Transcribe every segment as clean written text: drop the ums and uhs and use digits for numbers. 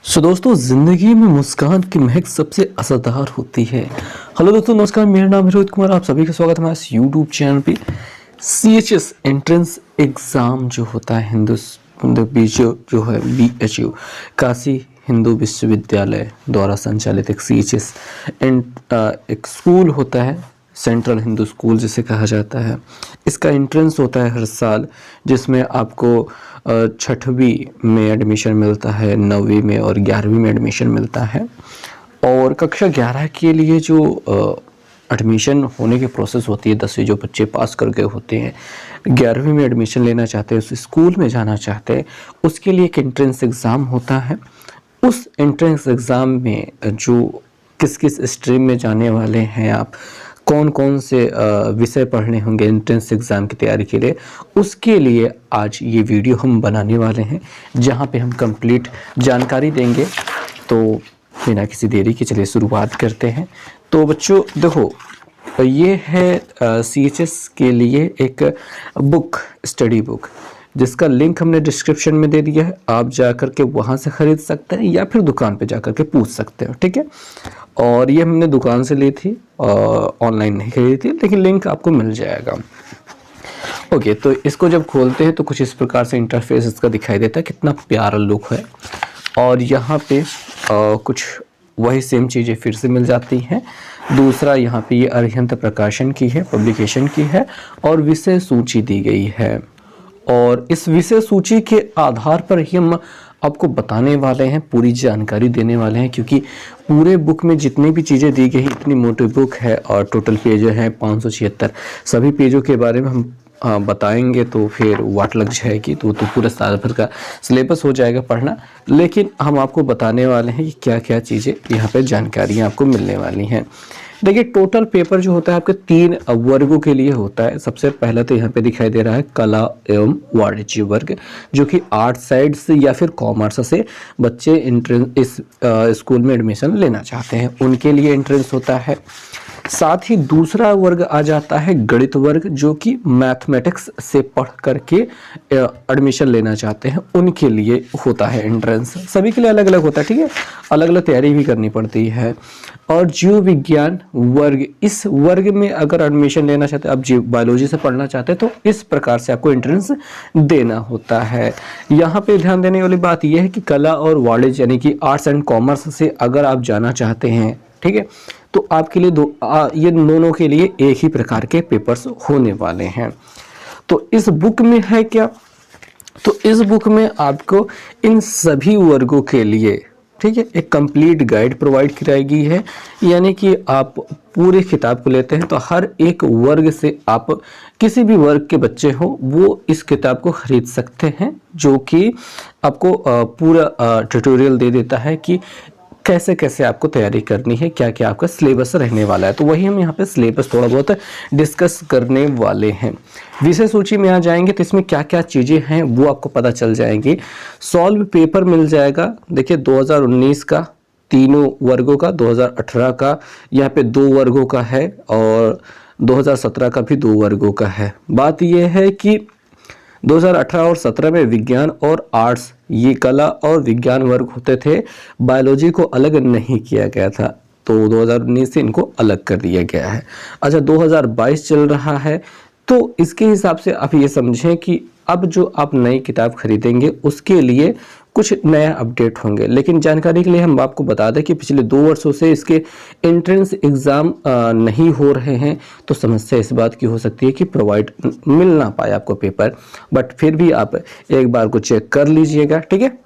दोस्तों, ज़िंदगी में मुस्कान की महक सबसे असरदार होती है। हेलो दोस्तों, नमस्कार। मेरा नाम है रोहित कुमार। आप सभी का स्वागत है हमारे इस यूट्यूब चैनल पे। सीएचएस एंट्रेंस एग्ज़ाम जो होता है बीचो जो है बीएचयू काशी हिंदू विश्वविद्यालय द्वारा संचालित एक सीएचएस एक स्कूल होता है, सेंट्रल हिंदू स्कूल जिसे कहा जाता है। इसका एंट्रेंस होता है हर साल, जिसमें आपको छठवीं में एडमिशन मिलता है, 9वीं में और 11वीं में एडमिशन मिलता है। और कक्षा 11 के लिए जो एडमिशन होने की प्रोसेस होती है, 10वीं जो बच्चे पास कर गए होते हैं, 11वीं में एडमिशन लेना चाहते हैं, उस स्कूल में जाना चाहते हैं, उसके लिए एक एंट्रेंस एग्ज़ाम होता है। उस एंट्रेंस एग्ज़ाम में जो किस किस स्ट्रीम में जाने वाले हैं आप, कौन कौन से विषय पढ़ने होंगे एंट्रेंस एग्ज़ाम की तैयारी के लिए, उसके लिए आज ये वीडियो हम बनाने वाले हैं, जहां पे हम कंप्लीट जानकारी देंगे। तो बिना किसी देरी के चलिए शुरुआत करते हैं। तो बच्चों देखो, ये है सीएचएस के लिए एक बुक, स्टडी बुक, जिसका लिंक हमने डिस्क्रिप्शन में दे दिया है। आप जा कर के वहाँ से ख़रीद सकते हैं या फिर दुकान पे जा कर के पूछ सकते हो, ठीक है। और ये हमने दुकान से ली थी, ऑनलाइन नहीं खरीदी थी, लेकिन लिंक आपको मिल जाएगा। ओके, तो इसको जब खोलते हैं तो कुछ इस प्रकार से इंटरफेस इसका दिखाई देता है। कितना प्यारा लुक है। और यहाँ पे कुछ वही सेम चीज़ें फिर से मिल जाती हैं। दूसरा, यहाँ पे ये अरिहंत प्रकाशन की है, पब्लिकेशन की है, और विषय सूची दी गई है। और इस विषय सूची के आधार पर ही हम आपको बताने वाले हैं, पूरी जानकारी देने वाले हैं, क्योंकि पूरे बुक में जितनी भी चीज़ें दी गई, इतनी मोटी बुक है और टोटल पेज हैं 576। सभी पेजों के बारे में हम बताएंगे तो फिर वाट लग जाएगी, तो पूरा साल भर का सिलेबस हो जाएगा पढ़ना। लेकिन हम आपको बताने वाले हैं कि क्या क्या चीज़ें यहाँ पे जानकारियाँ आपको मिलने वाली हैं। देखिए, टोटल पेपर जो होता है आपके 3 वर्गों के लिए होता है। सबसे पहला तो यहाँ पे दिखाई दे रहा है कला एवं वाणिज्य वर्ग, जो कि आर्ट साइड से या फिर कॉमर्स से बच्चे एंट्रेंस इस स्कूल में एडमिशन लेना चाहते हैं, उनके लिए एंट्रेंस होता है। साथ ही दूसरा वर्ग आ जाता है गणित वर्ग, जो कि मैथमेटिक्स से पढ़ करके एडमिशन लेना चाहते हैं, उनके लिए होता है एंट्रेंस। सभी के लिए अलग अलग होता है, ठीक है, अलग अलग तैयारी भी करनी पड़ती है। और जीव विज्ञान वर्ग, इस वर्ग में अगर एडमिशन लेना चाहते हैं, आप जीव बायोलॉजी से पढ़ना चाहते हैं, तो इस प्रकार से आपको एंट्रेंस देना होता है। यहाँ पे ध्यान देने वाली बात यह है कि कला और वाणिज्य यानी कि आर्ट्स एंड कॉमर्स से अगर आप जाना चाहते हैं, ठीक है, तो आपके लिए ये दोनों के लिए एक ही प्रकार के पेपर्स होने वाले हैं। तो इस बुक में है क्या, तो इस बुक में आपको इन सभी वर्गों के लिए, ठीक है, एक कंप्लीट गाइड प्रोवाइड कराई गई है। यानी कि आप पूरे किताब को लेते हैं तो हर एक वर्ग से आप किसी भी वर्ग के बच्चे हो वो इस किताब को खरीद सकते हैं, जो कि आपको पूरा ट्यूटोरियल दे देता है कि कैसे कैसे आपको तैयारी करनी है, क्या क्या आपका सिलेबस रहने वाला है। तो वही हम यहाँ पे सिलेबस थोड़ा बहुत डिस्कस करने वाले हैं। विषय सूची में आ जाएंगे तो इसमें क्या क्या चीज़ें हैं वो आपको पता चल जाएंगी। सॉल्व पेपर मिल जाएगा। देखिए, 2019 का तीनों वर्गों का, 2018 का यहाँ पे 2 वर्गों का है, और 2017 का भी 2 वर्गों का है। बात यह है कि 2018 और 17 में विज्ञान और आर्ट्स, ये कला और विज्ञान वर्ग होते थे, बायोलॉजी को अलग नहीं किया गया था, तो 2019 से इनको अलग कर दिया गया है। अच्छा, 2022 चल रहा है, तो इसके हिसाब से आप ये समझें कि अब जो आप नई किताब खरीदेंगे उसके लिए कुछ नया अपडेट होंगे। लेकिन जानकारी के लिए हम आपको बता दें कि पिछले 2 वर्षों से इसके एंट्रेंस एग्ज़ाम नहीं हो रहे हैं, तो समस्या इस बात की हो सकती है कि प्रोवाइड मिल ना पाए आपको पेपर, बट फिर भी आप एक बार को चेक कर लीजिएगा, ठीक है।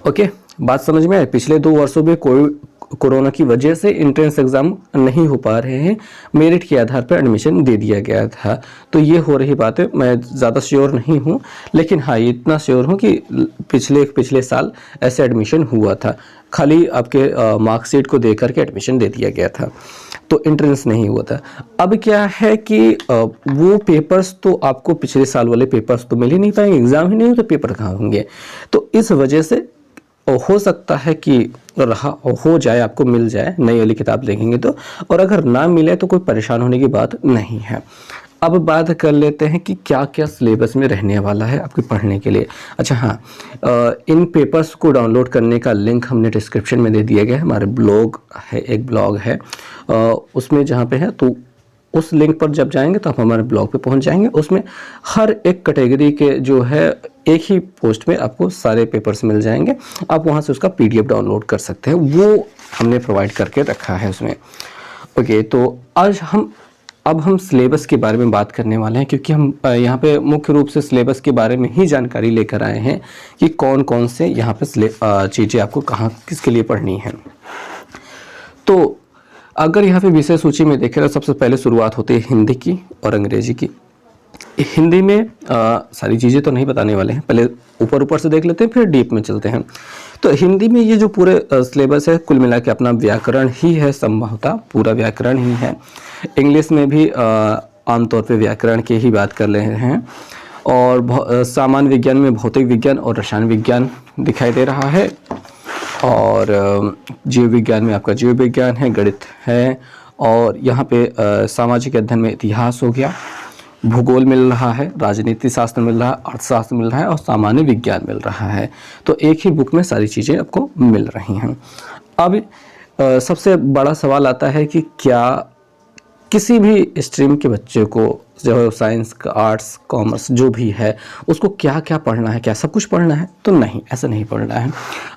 ओके, बात समझ में आए। पिछले 2 वर्षों में कोरोना की वजह से एंट्रेंस एग्ज़ाम नहीं हो पा रहे हैं, मेरिट के आधार पर एडमिशन दे दिया गया था, तो ये हो रही बात है। मैं ज़्यादा श्योर नहीं हूँ, लेकिन हाँ इतना श्योर हूँ कि पिछले साल ऐसे एडमिशन हुआ था, खाली आपके मार्कशीट को देकर के एडमिशन दे दिया गया था, तो एंट्रेंस नहीं हुआ था। अब क्या है कि वो पेपर्स तो आपको पिछले साल वाले पेपर्स तो मिल ही नहीं पाएंगे, एग्ज़ाम ही नहीं हो तो पेपर कहाँ होंगे। तो इस वजह से हो सकता है कि हो जाए, आपको मिल जाए, नई वाली किताब देखेंगे तो, और अगर ना मिले तो कोई परेशान होने की बात नहीं है। अब बात कर लेते हैं कि क्या क्या सिलेबस में रहने वाला है आपके पढ़ने के लिए। अच्छा हाँ, इन पेपर्स को डाउनलोड करने का लिंक हमने डिस्क्रिप्शन में दे दिया गया है। हमारे ब्लॉग है, एक ब्लॉग है उसमें जहाँ पे है, तो उस लिंक पर जब जाएंगे तो आप हमारे ब्लॉग पे पहुंच जाएंगे। उसमें हर एक कैटेगरी के जो है एक ही पोस्ट में आपको सारे पेपर्स मिल जाएंगे। आप वहां से उसका पीडीएफ डाउनलोड कर सकते हैं, वो हमने प्रोवाइड करके रखा है उसमें। ओके, तो आज अब हम सिलेबस के बारे में बात करने वाले हैं, क्योंकि हम यहाँ पे मुख्य रूप से सिलेबस के बारे में ही जानकारी लेकर आए हैं कि कौन कौन से यहाँ पे चीज़ें आपको कहाँ किसके लिए पढ़नी है। तो अगर यहाँ पे विषय सूची में देखें तो सबसे पहले शुरुआत होती है हिंदी की और अंग्रेजी की। हिंदी में सारी चीज़ें तो नहीं बताने वाले हैं, पहले ऊपर ऊपर से देख लेते हैं, फिर डीप में चलते हैं। तो हिंदी में ये जो पूरे सिलेबस है कुल मिला के अपना व्याकरण ही है, संभवतः पूरा व्याकरण ही है। इंग्लिश में भी आमतौर पे व्याकरण की ही बात कर रहे हैं। और सामान्य विज्ञान में भौतिक विज्ञान और रसायन विज्ञान दिखाई दे रहा है। और जीव विज्ञान में आपका जीव विज्ञान है, गणित है, और यहाँ पे सामाजिक अध्ययन में इतिहास हो गया, भूगोल मिल रहा है, राजनीति शास्त्र मिल रहा है, अर्थशास्त्र मिल रहा है और सामान्य विज्ञान मिल रहा है। तो एक ही बुक में सारी चीज़ें आपको मिल रही हैं। अब सबसे बड़ा सवाल आता है कि क्या किसी भी स्ट्रीम के बच्चे को, जो साइंस, आर्ट्स, कॉमर्स जो भी है, उसको क्या क्या पढ़ना है? क्या सब कुछ पढ़ना है? तो नहीं, ऐसा नहीं पढ़ना है।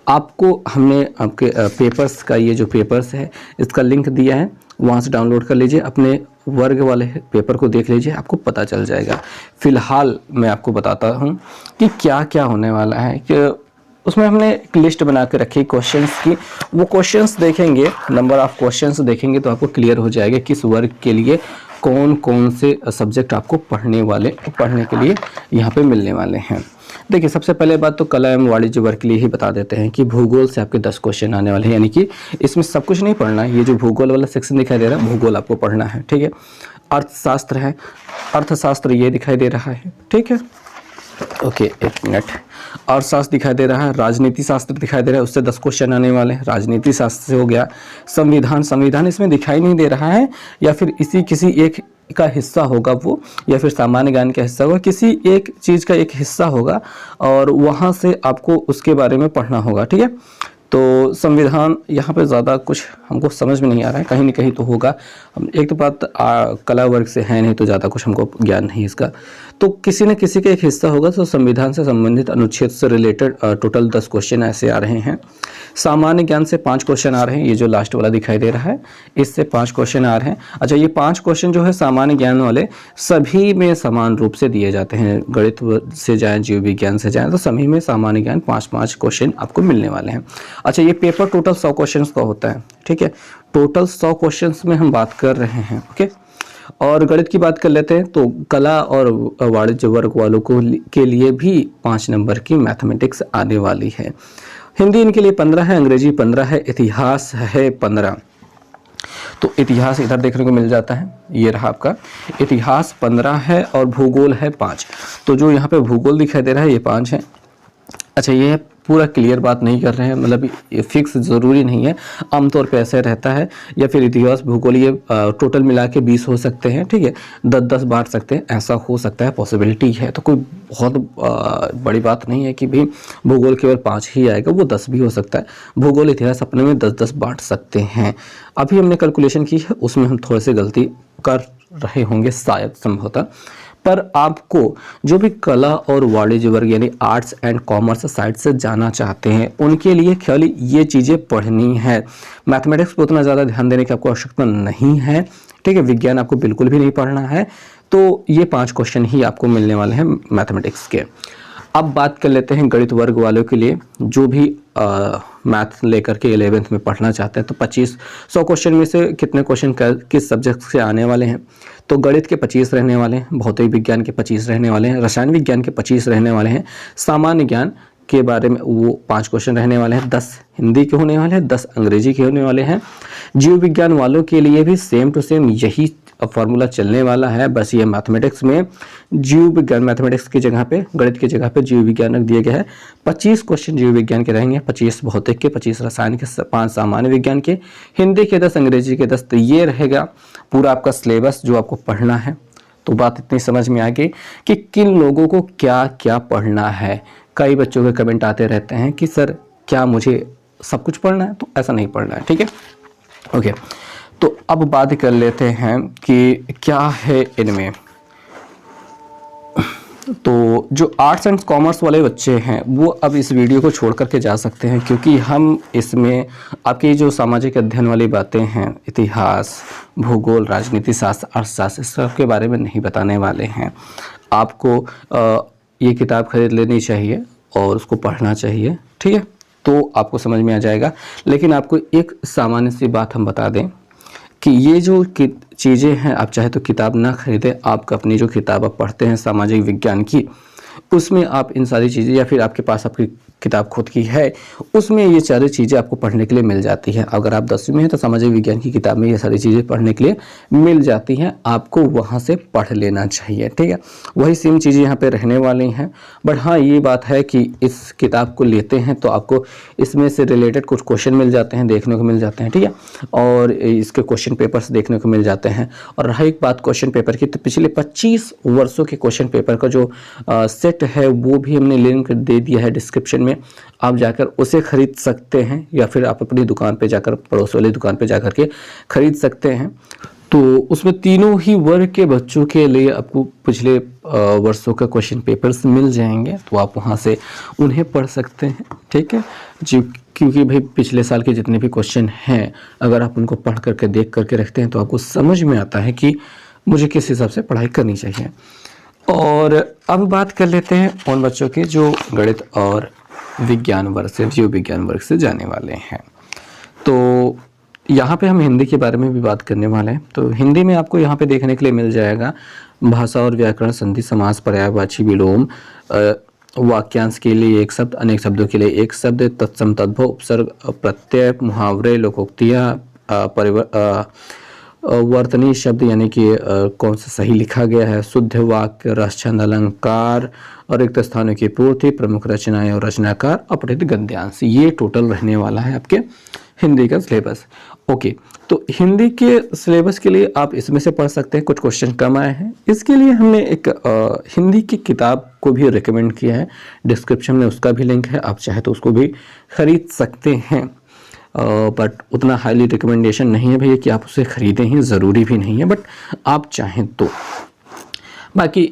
आपको हमने आपके पेपर्स का, ये जो पेपर्स है इसका लिंक दिया है, वहाँ से डाउनलोड कर लीजिए, अपने वर्ग वाले पेपर को देख लीजिए, आपको पता चल जाएगा। फिलहाल मैं आपको बताता हूँ कि क्या क्या होने वाला है। कि उसमें हमने एक लिस्ट बना के रखी क्वेश्चंस की। वो क्वेश्चंस देखेंगे, नंबर ऑफ क्वेश्चंस देखेंगे तो आपको क्लियर हो जाएगा किस वर्ग के लिए कौन कौन से सब्जेक्ट आपको पढ़ने के लिए यहाँ पे मिलने वाले हैं। देखिए, सबसे पहले बात तो कला एवं वाणिज्य वर्ग के लिए ही बता देते हैं कि भूगोल से आपके 10 क्वेश्चन आने वाले हैं। यानी कि इसमें सब कुछ नहीं पढ़ना है, ये जो भूगोल वाला सेक्शन दिखाई दे रहा है, भूगोल आपको पढ़ना है, ठीक है। अर्थशास्त्र है, अर्थशास्त्र ये दिखाई दे रहा है, ठीक है। ओके, एक मिनट। अर्थशास्त्र दिखाई दे रहा है, राजनीति शास्त्र दिखाई दे रहा है, उससे 10 क्वेश्चन आने वाले हैं। राजनीति शास्त्र से हो गया। संविधान इसमें दिखाई नहीं दे रहा है, या फिर किसी एक का हिस्सा होगा वो, या फिर सामान्य ज्ञान का हिस्सा होगा, किसी एक चीज़ का एक हिस्सा होगा और वहाँ से आपको उसके बारे में पढ़ना होगा, ठीक है। तो संविधान यहाँ पे ज़्यादा कुछ हमको समझ में नहीं आ रहा है, कहीं ना कहीं तो होगा। एक तो बात कला वर्ग से है नहीं, तो ज़्यादा कुछ हमको ज्ञान नहीं इसका। तो किसी न किसी का एक हिस्सा होगा। तो संविधान से संबंधित अनुच्छेद से रिलेटेड टोटल 10 क्वेश्चन ऐसे आ रहे हैं। सामान्य ज्ञान से 5 क्वेश्चन आ रहे हैं, ये जो लास्ट वाला दिखाई दे रहा है इससे 5 क्वेश्चन आ रहे हैं। अच्छा, ये 5 क्वेश्चन जो है सामान्य ज्ञान वाले सभी में समान रूप से दिए जाते हैं। गणित से जाएँ, जीव विज्ञान से जाएँ, तो सभी में सामान्य ज्ञान 5-5 क्वेश्चन आपको मिलने वाले हैं। अच्छा, ये पेपर टोटल 100 क्वेश्चन का होता है, ठीक है। टोटल 100 क्वेश्चन में हम बात कर रहे हैं, ओके। और गणित की बात कर लेते हैं तो कला और वाणिज्य वर्ग वालों के लिए भी 5 नंबर की मैथमेटिक्स आने वाली है। हिंदी इनके लिए 15 है, अंग्रेजी 15 है, इतिहास है 15। तो इतिहास इधर देखने को मिल जाता है, ये रहा आपका इतिहास 15 है और भूगोल है 5। तो जो यहाँ पे भूगोल दिखाई दे रहा है ये 5 है। अच्छा, ये पूरा क्लियर बात नहीं कर रहे हैं, मतलब ये फिक्स ज़रूरी नहीं है, आमतौर पे ऐसे रहता है। या फिर इतिहास भूगोल ये टोटल मिला के 20 हो सकते हैं, ठीक है। 10-10 बांट सकते हैं, ऐसा हो सकता है, पॉसिबिलिटी है। तो कोई बहुत बड़ी बात नहीं है कि भाई भूगोल केवल 5 ही आएगा, वो 10 भी हो सकता है। भूगोल इतिहास अपने में 10-10 बांट सकते हैं। अभी हमने कैलकुलेशन की है, उसमें हम थोड़े से गलती कर रहे होंगे शायद, संभवतः। पर आपको जो भी कला और वाणिज्य वर्ग यानी आर्ट्स एंड कॉमर्स साइड से जाना चाहते हैं, उनके लिए खाली ये चीज़ें पढ़नी है। मैथमेटिक्स पर उतना ज़्यादा ध्यान देने की आपको आवश्यकता नहीं है, ठीक है। विज्ञान आपको बिल्कुल भी नहीं पढ़ना है। तो ये 5 क्वेश्चन ही आपको मिलने वाले हैं मैथमेटिक्स के। अब बात कर लेते हैं गणित वर्ग वालों के लिए, जो भी मैथ लेकर के 11th में पढ़ना चाहते हैं। तो 100 क्वेश्चन में से कितने क्वेश्चन किस सब्जेक्ट से आने वाले हैं? तो गणित के 25 रहने वाले हैं, भौतिक विज्ञान के 25 रहने वाले हैं, रसायन विज्ञान के 25 रहने वाले हैं, सामान्य ज्ञान के बारे में वो 5 क्वेश्चन रहने वाले हैं, 10 हिंदी के होने वाले हैं, 10 अंग्रेजी के होने वाले हैं। जीव विज्ञान वालों के लिए भी सेम टू सेम यही फॉर्मूला चलने वाला है, बस ये मैथमेटिक्स में जीव विज्ञान, मैथमेटिक्स की जगह पे, गणित की जगह पे जीव विज्ञान रख दिया गया है। 25 क्वेश्चन जीव विज्ञान के रहेंगे, 25 भौतिक के, 25 रसायन के, 5 सामान्य विज्ञान के, हिंदी के 10, अंग्रेजी के 10। तो ये रहेगा पूरा आपका सिलेबस जो आपको पढ़ना है। तो बात इतनी समझ में आ गई कि किन लोगों को क्या क्या पढ़ना है। कई बच्चों के कमेंट आते रहते हैं कि सर क्या मुझे सब कुछ पढ़ना है? तो ऐसा नहीं पढ़ना है, ठीक है। ओके, तो अब बात कर लेते हैं कि क्या है इनमें। तो जो आर्ट्स एंड कॉमर्स वाले बच्चे हैं वो अब इस वीडियो को छोड़ करके जा सकते हैं, क्योंकि हम इसमें आपकी जो सामाजिक अध्ययन वाली बातें हैं, इतिहास, भूगोल, राजनीति शास्त्र, अर्थशास्त्र, इस सब के बारे में नहीं बताने वाले हैं। आपको ये किताब खरीद लेनी चाहिए और उसको पढ़ना चाहिए, ठीक है, तो आपको समझ में आ जाएगा। लेकिन आपको एक सामान्य सी बात हम बता दें कि ये जो चीज़ें हैं, आप चाहे तो किताब ना खरीदें, आप अपनी जो किताब आप पढ़ते हैं सामाजिक विज्ञान की, उसमें आप इन सारी चीज़ें, या फिर आपके पास आपकी किताब खुद की है, उसमें ये सारी चीज़ें आपको पढ़ने के लिए मिल जाती हैं। अगर आप 10वीं में हैं तो सामाजिक विज्ञान की किताब में ये सारी चीज़ें पढ़ने के लिए मिल जाती हैं, आपको वहाँ से पढ़ लेना चाहिए, ठीक है। वही सेम चीज़ें यहाँ पे रहने वाली हैं, बट हाँ ये बात है कि इस किताब को लेते हैं तो आपको इसमें से रिलेटेड कुछ क्वेश्चन मिल जाते हैं, देखने को मिल जाते हैं, ठीक है, और इसके क्वेश्चन पेपर्स देखने को मिल जाते हैं। और रहा एक बात क्वेश्चन पेपर की, तो पिछले 25 वर्षों के क्वेश्चन पेपर का जो सेट है वो भी हमने लिंक दे दिया है डिस्क्रिप्शन में, आप जाकर उसे खरीद सकते हैं, या फिर आप अपनी दुकान पे जाकर, पड़ोस वाली दुकान पे जाकर के खरीद सकते हैं। तो उसमें तीनों ही वर्ग के बच्चों के लिए आपको पिछले वर्षों का क्वेश्चन पेपर्स मिल जाएंगे, तो आप वहाँ से उन्हें पढ़ सकते हैं, ठीक है जी। क्योंकि भाई पिछले साल के जितने भी क्वेश्चन हैं, अगर आप उनको पढ़ करके देख करके रखते हैं तो आपको समझ में आता है कि मुझे किस हिसाब से पढ़ाई करनी चाहिए। और अब बात कर लेते हैं उन बच्चों के जो गणित और विज्ञान वर्ग से, जीव विज्ञान वर्ग से जाने वाले हैं। तो यहाँ पे हम हिंदी के बारे में भी बात करने वाले हैं। तो हिंदी में आपको यहाँ पे देखने के लिए मिल जाएगा भाषा और व्याकरण, संधि, समास, पर्यायवाची, विलोम, वाक्यांश के लिए एक शब्द, अनेक शब्दों के लिए एक शब्द, तत्सम, तद्भव, उपसर्ग, प्रत्यय, मुहावरे, लोकोक्तियाँ, वर्तनी शब्द यानी कि कौन सा सही लिखा गया है, शुद्ध वाक्य, रस, छंद, अलंकार, और रिक्त स्थानों की पूर्ति, प्रमुख रचनाएं और रचनाकार, अपठित गद्यांश। ये टोटल रहने वाला है आपके हिंदी का सिलेबस। ओके, तो हिंदी के सिलेबस के लिए आप इसमें से पढ़ सकते हैं। कुछ क्वेश्चन कम आए हैं, इसके लिए हमने एक हिंदी की किताब को भी रिकमेंड किया है, डिस्क्रिप्शन में उसका भी लिंक है, आप चाहे तो उसको भी खरीद सकते हैं। बट उतना हाईली रिकमेंडेशन नहीं है भैया कि आप उसे खरीदें ही, ज़रूरी भी नहीं है, बट आप चाहें तो। बाकी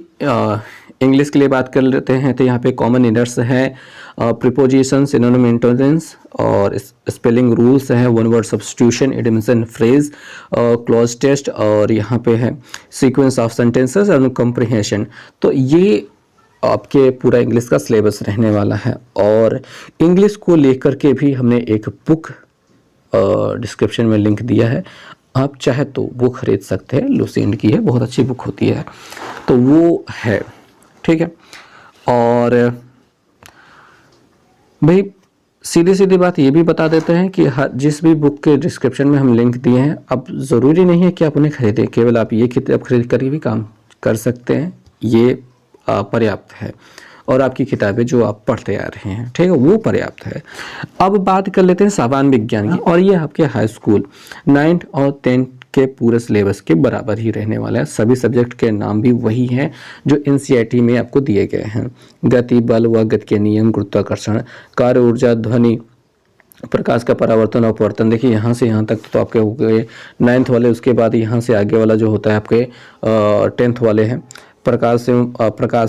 इंग्लिश के लिए बात कर लेते हैं, तो यहाँ पे कॉमन एरर्स है, प्रीपोजिशन, सिनोनिम, इंटोनेंस, और स्पेलिंग रूल्स है, one word substitution, idioms and phrase, clause test, और यहाँ पे है सीक्वेंस ऑफ सेंटेंसेस और कॉम्प्रिहेंशन। तो ये आपके पूरा इंग्लिश का सिलेबस रहने वाला है। और इंग्लिश को लेकर के भी हमने एक बुक डिस्क्रिप्शन में लिंक दिया है, आप चाहे तो वो खरीद सकते हैं, लुसेंट की है, बहुत अच्छी बुक होती है, तो वो है, ठीक है। और भाई सीधी सीधी बात ये भी बता देते हैं कि जिस भी बुक के डिस्क्रिप्शन में हम लिंक दिए हैं, अब ज़रूरी नहीं है कि आप उन्हें खरीदें, केवल आप ये किताब खरीद कर भी काम कर सकते हैं, ये पर्याप्त है। और आपकी किताबें जो आप पढ़ते आ रहे हैं, ठीक है, वो पर्याप्त है। अब बात कर लेते हैं सामान्य विज्ञान की, और ये आपके हाई स्कूल 9th और 10th के पूरे सिलेबस के बराबर ही रहने वाला है। सभी सब्जेक्ट के नाम भी वही हैं जो NCERT में आपको दिए गए हैं। गति, बल व गति के नियम, गुरुत्वाकर्षण, कार्य, ऊर्जा, ध्वनि, प्रकाश का परावर्तन और अपवर्तन। देखिए यहाँ से यहाँ तक तो आपके हो गए 9th वाले, उसके बाद यहाँ से आगे वाला जो होता है आपके 10th वाले हैं। प्रकाश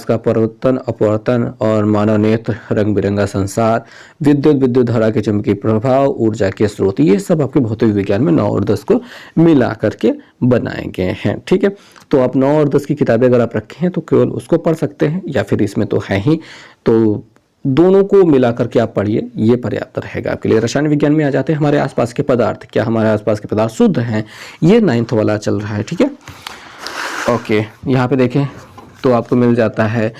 का परावर्तन, अपवर्तन और मानव नेत्र, रंग बिरंगा संसार, विद्युत धारा के चुंबकीय प्रभाव, ऊर्जा के स्रोत, ये सब आपके भौतिक विज्ञान में 9 और 10 को मिला करके बनाए गए हैं, ठीक है। तो आप 9 और 10 की किताबें अगर आप रखे हैं तो केवल उसको पढ़ सकते हैं, या फिर इसमें तो है ही, तो दोनों को मिला करके आप पढ़िए, ये पर्याप्त रहेगा आपके लिए। रसायन विज्ञान में आ जाते हैं हमारे आसपास के पदार्थ, क्या हमारे आसपास के पदार्थ शुद्ध हैं, ये 9th वाला चल रहा है, ठीक है। ओके, यहाँ पे देखें तो आपको मिल जाता है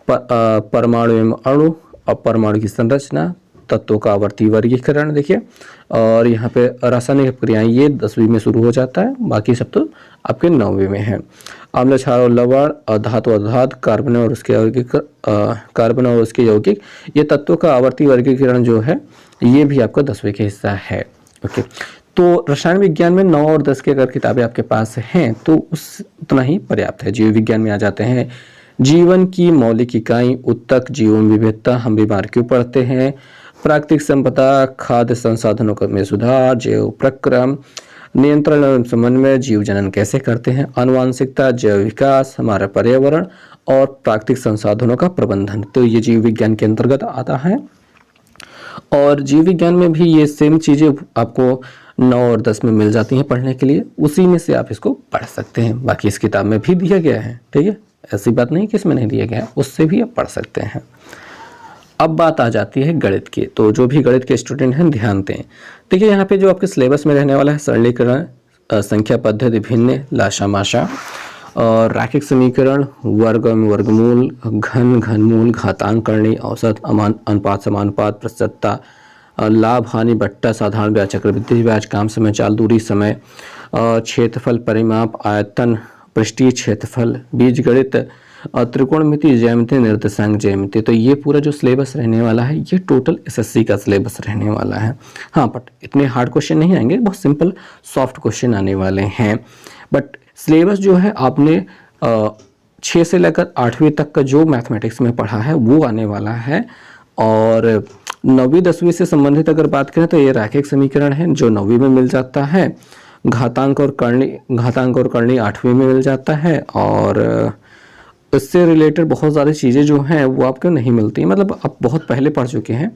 परमाणु एवं अणु, अपरमाणु की संरचना, तत्वों का आवर्ती वर्गीकरण, देखिए, और यहाँ पे रासायनिक क्रियाएं, ये 10वीं में शुरू हो जाता है, बाकी सब तो आपके 9वीं में है। अम्ल, क्षार और लवण, धातु और धातु, कार्बन और उसके यौगिक, ये तत्वों का आवर्ती वर्गीकरण जो है ये भी आपका 10वीं का हिस्सा है। ओके, तो रसायन विज्ञान में 9 और 10 की अगर किताबें आपके पास हैं तो उतना ही पर्याप्त है। जीव विज्ञान में आ जाते हैं जीवन की मौलिक इकाई, उत्तक, जीवन विविधता, हम बीमार क्यों पड़ते हैं, प्राकृतिक संपदा, खाद्य संसाधनों में सुधार, जैव प्रक्रम, नियंत्रण एवं समन्वय, जीव जनन कैसे करते हैं, आनुवांशिकता, जैव विकास, हमारा पर्यावरण और प्राकृतिक संसाधनों का प्रबंधन। तो ये जीव विज्ञान के अंतर्गत आता है। और जीव विज्ञान में भी ये सेम चीज़ें आपको 9 और 10 में मिल जाती हैं पढ़ने के लिए, उसी में से आप इसको पढ़ सकते हैं। बाकी इस किताब में भी दिया गया है, ठीक है, ऐसी बात नहीं कि इसमें नहीं दिया गया है, उससे भी आप पढ़ सकते हैं। अब बात आ जाती है गणित की। तो जो भी गणित के स्टूडेंट हैं ध्यान दें। देखिए यहाँ पे जो आपके सिलेबस में रहने वाला है सरलीकरण, संख्या पद्धति भिन्न, लाशामाशा और रैखिक समीकरण, वर्ग एवं वर्गमूल, घन घनमूल, घातांक करणी, औसत, अनुपात समानुपात, प्रतिशतता, लाभ हानि बट्टा, साधारण ब्याज, चक्रवृद्धि ब्याज, काम समय, चाल दूरी समय, क्षेत्रफल परिमाप, आयतन, पृष्ठीय क्षेत्रफल, बीजगणित, त्रिकोणमिति, ज्यामिति, निर्देशांक ज्यामिति। तो ये पूरा जो सिलेबस रहने वाला है ये टोटल एसएससी का सिलेबस रहने वाला है। हाँ, बट इतने हार्ड क्वेश्चन नहीं आएंगे, बहुत सिंपल सॉफ्ट क्वेश्चन आने वाले हैं। बट सिलेबस जो है आपने 6 से लेकर 8वीं तक का जो मैथमेटिक्स में पढ़ा है वो आने वाला है। और 9वीं 10वीं से संबंधित अगर बात करें तो ये रैखिक समीकरण है जो 9वीं में मिल जाता है, घातांक और करणी 8वीं में मिल जाता है। और इससे रिलेटेड बहुत सारी चीज़ें जो हैं वो आपको नहीं मिलती, मतलब आप बहुत पहले पढ़ चुके हैं।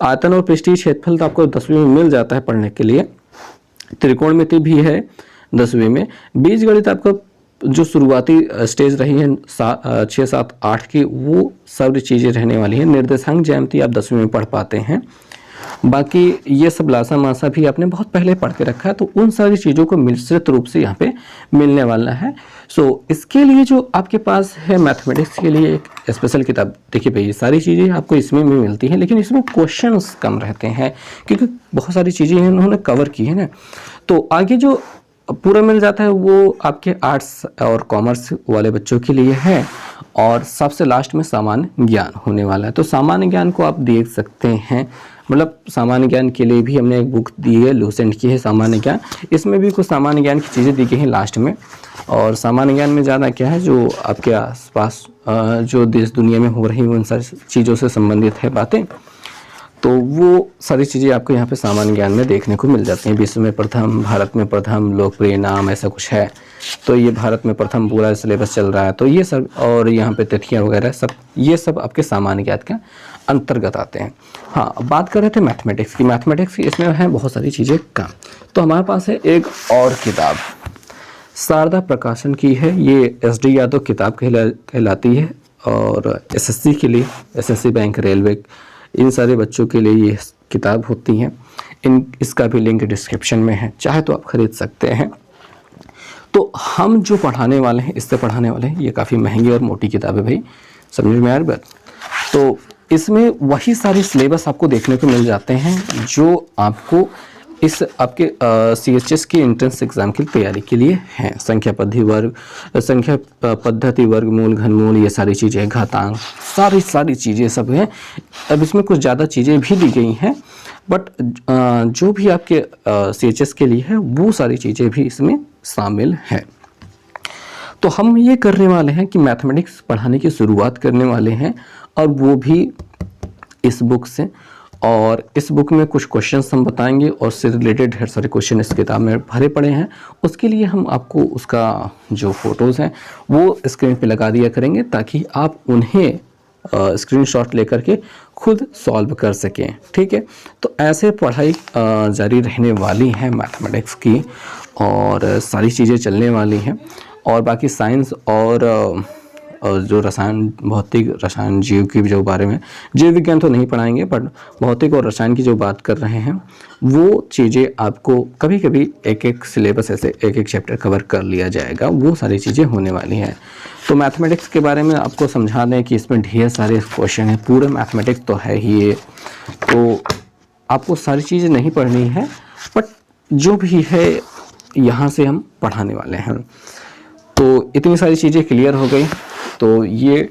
आयतन और पृष्ठीय क्षेत्रफल तो आपको 10वीं में मिल जाता है पढ़ने के लिए। त्रिकोणमिति भी है 10वीं में। बीजगणित आपको जो शुरुआती स्टेज रही है 6, 7, 8 की, वो सब चीज़ें रहने वाली हैं। निर्देशांक ज्यामिति आप 10वीं में पढ़ पाते हैं। बाकी ये सब लासा मासा भी आपने बहुत पहले पढ़ के रखा है, तो उन सारी चीज़ों को मिश्रित रूप से यहाँ पे मिलने वाला है। सो इसके लिए जो आपके पास है मैथमेटिक्स के लिए एक स्पेशल किताब, देखिए भाई ये सारी चीज़ें आपको इसमें भी मिलती हैं, लेकिन इसमें क्वेश्चंस कम रहते हैं क्योंकि बहुत सारी चीज़ें इन्होंने कवर की है ना। तो आगे जो पूरा मिल जाता है वो आपके आर्ट्स और कॉमर्स वाले बच्चों के लिए है। और सबसे लास्ट में सामान्य ज्ञान होने वाला है। तो सामान्य ज्ञान को आप देख सकते हैं, मतलब सामान्य ज्ञान के लिए भी हमने एक बुक दी है, लूसेंट की है सामान्य ज्ञान। इसमें भी कुछ सामान्य ज्ञान की चीज़ें दी गई हैं लास्ट में। और सामान्य ज्ञान में ज़्यादा क्या है, जो आपके आसपास जो देश दुनिया में हो रही उन सारी चीज़ों से संबंधित है बातें, तो वो सारी चीज़ें आपको यहाँ पे सामान्य ज्ञान में देखने को मिल जाती हैं। विश्व में प्रथम, भारत में प्रथम, लोकप्रिय नाम, ऐसा कुछ है। तो ये भारत में प्रथम पूरा सिलेबस चल रहा है, तो ये सब, और यहाँ पे तिथियाँ वगैरह सब, ये सब आपके सामान्य ज्ञान के अंतर्गत आते हैं। हाँ, अब बात कर रहे थे मैथमेटिक्स की। मैथमेटिक्स की इसमें है बहुत सारी चीज़ें कम। तो हमारे पास है एक और किताब, शारदा प्रकाशन की है। ये SD यादव किताब कहलाती है और SSC के लिए, SSC बैंक, रेलवे, इन सारे बच्चों के लिए ये किताब होती हैं। इसका भी लिंक डिस्क्रिप्शन में है, चाहे तो आप खरीद सकते हैं। तो हम जो पढ़ाने वाले हैं, इससे पढ़ाने वाले हैं, ये काफ़ी महंगी और मोटी किताब है भाई, समझ में आ रही बात। तो इसमें वही सारे सिलेबस आपको देखने को मिल जाते हैं जो आपको इस आपके CHS की एंट्रेंस एग्जाम की तैयारी के लिए हैं। संख्या पद्धति, वर्गमूल, घनमूल, ये सारी चीज़ें, घातांक, सारी चीज़ें सब हैं। अब इसमें कुछ ज़्यादा चीज़ें भी दी गई हैं, बट जो भी आपके CHS के लिए है वो सारी चीज़ें भी इसमें शामिल हैं। तो हम ये करने वाले हैं कि मैथमेटिक्स पढ़ाने की शुरुआत करने वाले हैं, और वो भी इस बुक से। और इस बुक में कुछ क्वेश्चंस हम बताएंगे और उससे रिलेटेड ढेर सारे क्वेश्चन इस किताब में भरे पड़े हैं। उसके लिए हम आपको उसका जो फ़ोटोज़ हैं वो स्क्रीन पे लगा दिया करेंगे, ताकि आप उन्हें स्क्रीनशॉट लेकर के खुद सॉल्व कर सकें, ठीक है। तो ऐसे पढ़ाई जारी रहने वाली है मैथमेटिक्स की, और सारी चीज़ें चलने वाली हैं। और बाकी साइंस और जो रसायन, भौतिक, रसायन, जीव की जो बारे में, जीव विज्ञान तो नहीं पढ़ाएंगे, बट भौतिक और रसायन की जो बात कर रहे हैं वो चीज़ें आपको कभी कभी एक सिलेबस ऐसे एक चैप्टर कवर कर लिया जाएगा, वो सारी चीज़ें होने वाली हैं। तो मैथमेटिक्स के बारे में आपको समझा दें कि इसमें ढेर सारे क्वेश्चन हैं, पूरे मैथमेटिक्स तो है ही ये, तो आपको सारी चीज़ें नहीं पढ़नी है, बट जो भी है यहाँ से हम पढ़ाने वाले हैं। तो इतनी सारी चीज़ें क्लियर हो गई। तो ये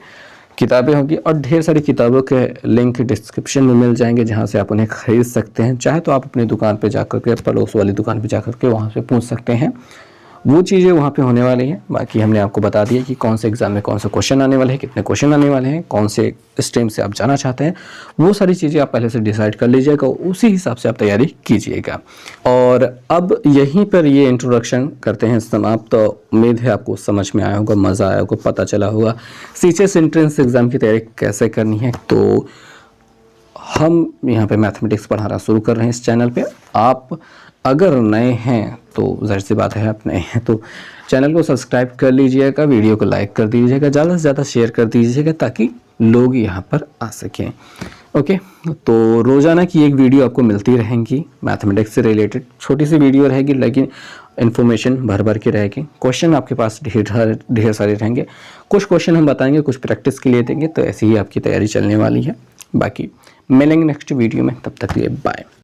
किताबें होगी और ढेर सारी किताबों के लिंक डिस्क्रिप्शन में मिल जाएंगे, जहां से आप उन्हें खरीद सकते हैं। चाहे तो आप अपनी दुकान पे जाकर के, पड़ोस वाली दुकान पे जाकर के वहाँ से पूछ सकते हैं। वो चीज़ें वहाँ पे होने वाली हैं। बाकी हमने आपको बता दिया कि कौन से एग्ज़ाम में कौन से क्वेश्चन आने वाले हैं, कितने क्वेश्चन आने वाले हैं, कौन से स्ट्रीम से आप जाना चाहते हैं। वो सारी चीज़ें आप पहले से डिसाइड कर लीजिएगा, उसी हिसाब से आप तैयारी कीजिएगा। और अब यहीं पर ये इंट्रोडक्शन करते हैं समाप्त। तो उम्मीद है आपको समझ में आया होगा, मज़ा आया होगा, पता चला होगा सीएचएस एंट्रेंस एग्ज़ाम की तैयारी कैसे करनी है। तो हम यहाँ पे मैथमेटिक्स पढ़ाना शुरू कर रहे हैं इस चैनल पे। आप अगर नए हैं तो ज़ाहिर सी बात है, आप नए हैं तो चैनल को सब्सक्राइब कर लीजिएगा, वीडियो को लाइक कर दीजिएगा, ज़्यादा से ज़्यादा शेयर कर दीजिएगा ताकि लोग यहाँ पर आ सकें। ओके, तो रोज़ाना की एक वीडियो आपको मिलती रहेंगी मैथमेटिक्स से रिलेटेड। छोटी सी वीडियो रहेगी लेकिन इन्फॉर्मेशन भर भर के रहेगी। क्वेश्चन आपके पास ढेर सारे रहेंगे। कुछ क्वेश्चन हम बताएंगे, कुछ प्रैक्टिस के लिए देंगे। तो ऐसे ही आपकी तैयारी चलने वाली है। बाकी मिलेंगे नेक्स्ट वीडियो में, तब तक के लिए बाय।